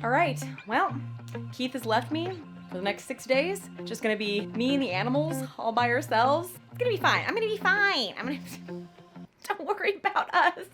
All right, well, Keith has left me for the next 6 days. Just gonna be me and the animals all by ourselves. It's gonna be fine. I'm gonna be fine. Don't worry about us.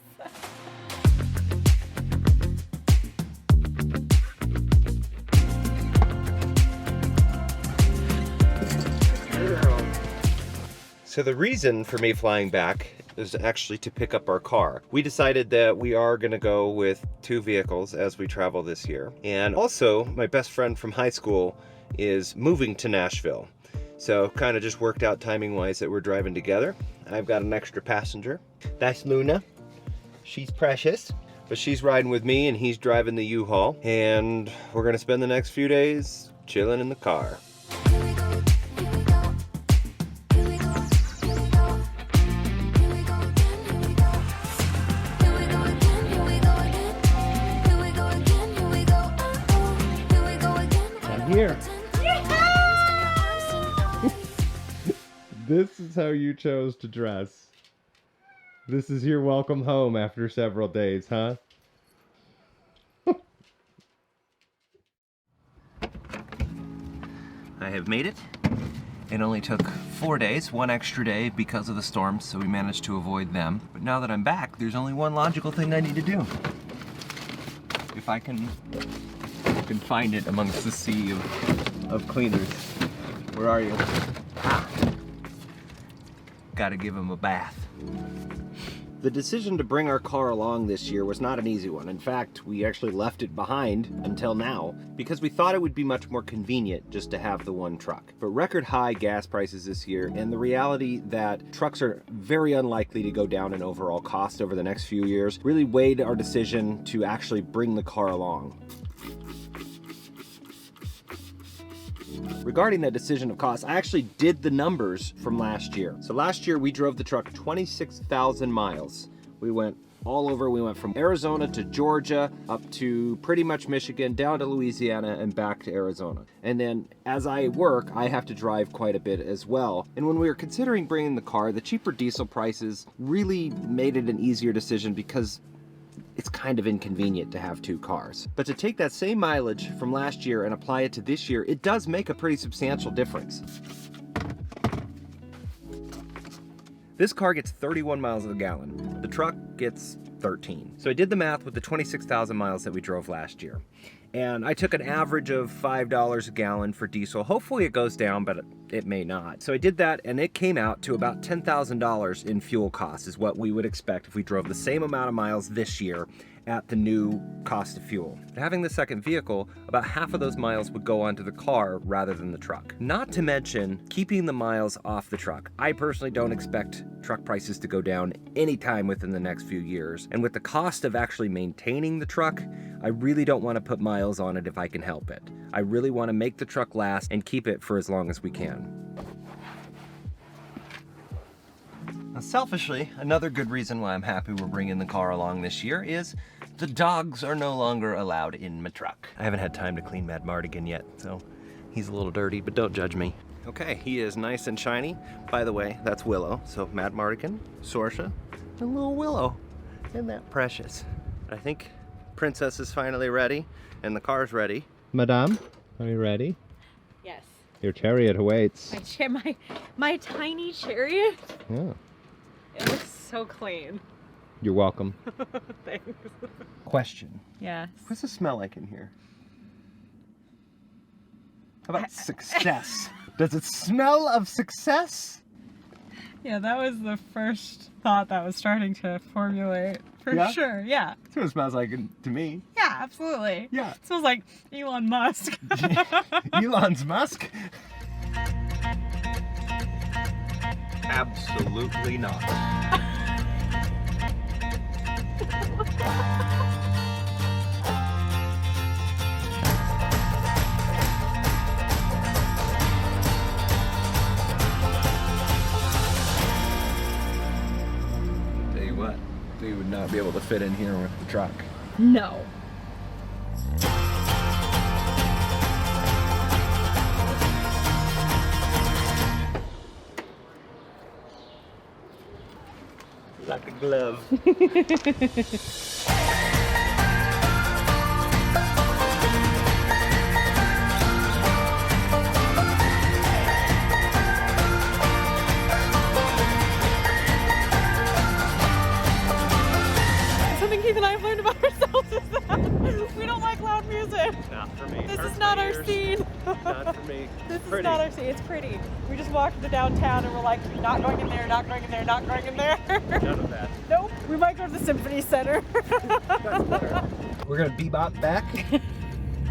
So the reason for me flying back is actually to pick up our car. We decided that we are going to go with 2 vehicles as we travel this year. And also, my best friend from high school is moving to Nashville. So kind of just worked out timing-wise that we're driving together. I've got an extra passenger. That's Luna. She's precious. But she's riding with me and he's driving the U-Haul. And we're going to spend the next few days chilling in the car. Here. This is how you chose to dress. This is your welcome home after several days, huh? I have made it. It only took 4 days, 1 extra day because of the storms, so we managed to avoid them. But now that I'm back, there's only one logical thing I need to do. If I can find it amongst the sea of cleaners. Where are you? Ah. Gotta give him a bath. The decision to bring our car along this year was not an easy one. In fact, we actually left it behind until now because we thought it would be much more convenient just to have the one truck. But record high gas prices this year and the reality that trucks are very unlikely to go down in overall cost over the next few years really weighed our decision to actually bring the car along. Regarding that decision of cost, I actually did the numbers from last year. So last year we drove the truck 26,000 miles. We went all over. We went from Arizona to Georgia, up to pretty much Michigan, down to Louisiana, and back to Arizona. And then as I work, I have to drive quite a bit as well. And when we were considering bringing the car, the cheaper diesel prices really made it an easier decision because it's kind of inconvenient to have 2 cars. But to take that same mileage from last year and apply it to this year, it does make a pretty substantial difference. This car gets 31 miles a gallon. The truck gets 13. So I did the math with the 26,000 miles that we drove last year. And I took an average of $5 a gallon for diesel. Hopefully it goes down, but it may not. So I did that and it came out to about $10,000 in fuel costs is what we would expect if we drove the same amount of miles this year at the new cost of fuel. Having the second vehicle, about half of those miles would go onto the car rather than the truck. Not to mention keeping the miles off the truck. I personally don't expect truck prices to go down anytime within the next few years. And with the cost of actually maintaining the truck, I really don't want to put miles on it if I can help it. I really want to make the truck last and keep it for as long as we can. Now, selfishly, another good reason why I'm happy we're bringing the car along this year is the dogs are no longer allowed in my truck. I haven't had time to clean Mad Mardigan yet, so he's a little dirty, but don't judge me. Okay, he is nice and shiny. By the way, that's Willow. So Mad Mardigan, Sorsha, and little Willow. Isn't that precious? I think Princess is finally ready, and the car's ready. Madame, are you ready? Yes. Your chariot awaits. My tiny chariot. Yeah. It looks so clean. You're welcome. Thanks. Question. Yes. What's the smell like in here? How about success? Does it smell of success? Yeah, that was the first thought that was starting to formulate. For sure, yeah. That's what it smells like to me. Yeah, absolutely. Yeah. It smells like Elon Musk. Elon's Musk? Absolutely not. Tell you what, we would not be able to fit in here with the truck. No. Like a glove. for me. This Hurts is not my our ears. scene. Not for me. This is Pretty. not our scene. It's pretty. We just walked to downtown and we're like, not going in there, not going in there, not going in there. None of that. Nope. We might go to the Symphony Center. We're gonna bebop back.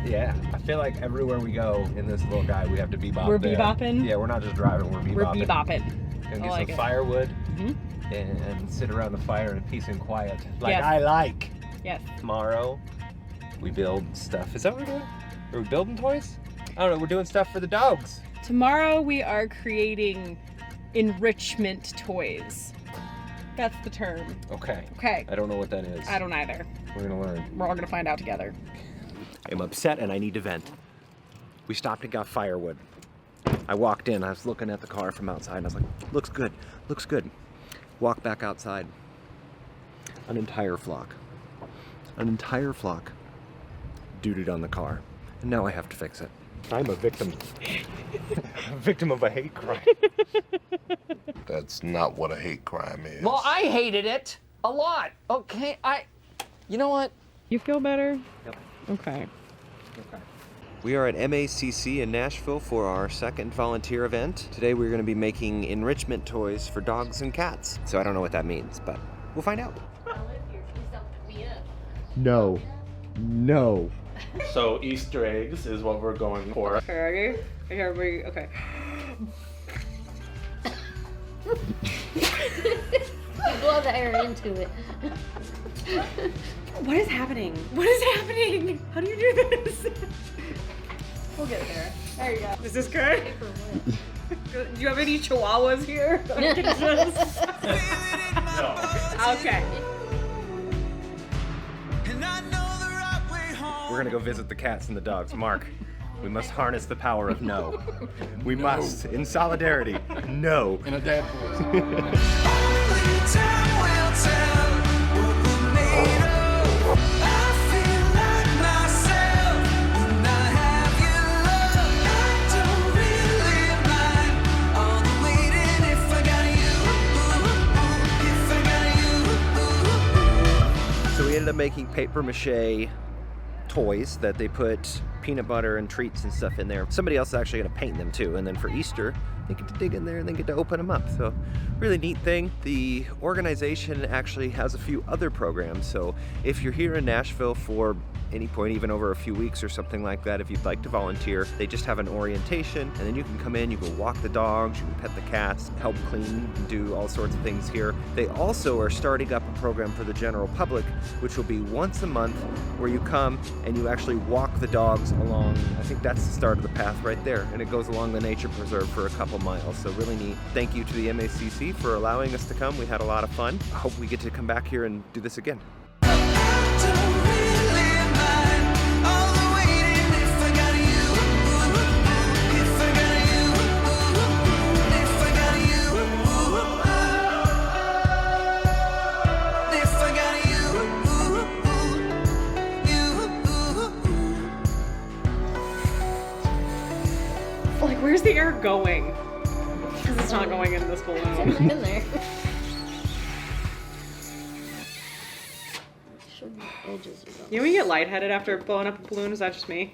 Yeah, I feel like everywhere we go in this little guy, we have to bebop. We're there. bebopping? Yeah, we're not just driving, we're bebopping. We're bebopping. Gonna I get like some it. firewood Mm-hmm. and sit around the fire in peace and quiet, like Yes. I like. Yes. Tomorrow, we build stuff. Is that what we're doing? Are we building toys? I don't know. We're doing stuff for the dogs. Tomorrow we are creating enrichment toys. That's the term. Okay. Okay. I don't know what that is. I don't either. We're gonna learn. We're all gonna find out together. I'm upset and I need to vent. We stopped and got firewood. I walked in, I was looking at the car from outside and I was like, looks good, looks good. Walk back outside. An entire flock duded on the car. And now I have to fix it. I'm a victim. A victim of a hate crime. That's not what a hate crime is. Well, I hated it a lot. Okay, you know what? You feel better? Yep. Okay. We are at MACC in Nashville for our second volunteer event. Today we're going to be making enrichment toys for dogs and cats. So I don't know what that means, but we'll find out. No. No. So Easter eggs is what we're going for. Okay. Okay. Blow the air into it. What is happening? What is happening? How do you do this? We'll get there. There you go. Is this good? Do you have any chihuahuas here? No. Okay. We're gonna go visit the cats and the dogs. Mark, we must harness the power of no. We must, in solidarity, no. In a dad voice. So we ended up making paper mache toys that they put peanut butter and treats and stuff in there. Somebody else is actually gonna paint them too, and then for Easter, they get to dig in there and then get to open them up. So really neat thing. The organization actually has a few other programs. So if you're here in Nashville for any point, even over a few weeks or something like that, if you'd like to volunteer, they just have an orientation and then you can come in, you can walk the dogs, you can pet the cats, help clean, and do all sorts of things here. They also are starting up a program for the general public, which will be once a month where you come and you actually walk the dogs along. I think that's the start of the path right there, and it goes along the nature preserve for a couple miles. So really neat. Thank you to the MACC for allowing us to come. We had a lot of fun. I hope we get to come back here and do this again. Like, where's the air going? Because it's not going in this balloon. It's in there. Show the edges. You know when you get lightheaded after blowing up a balloon? Is that just me?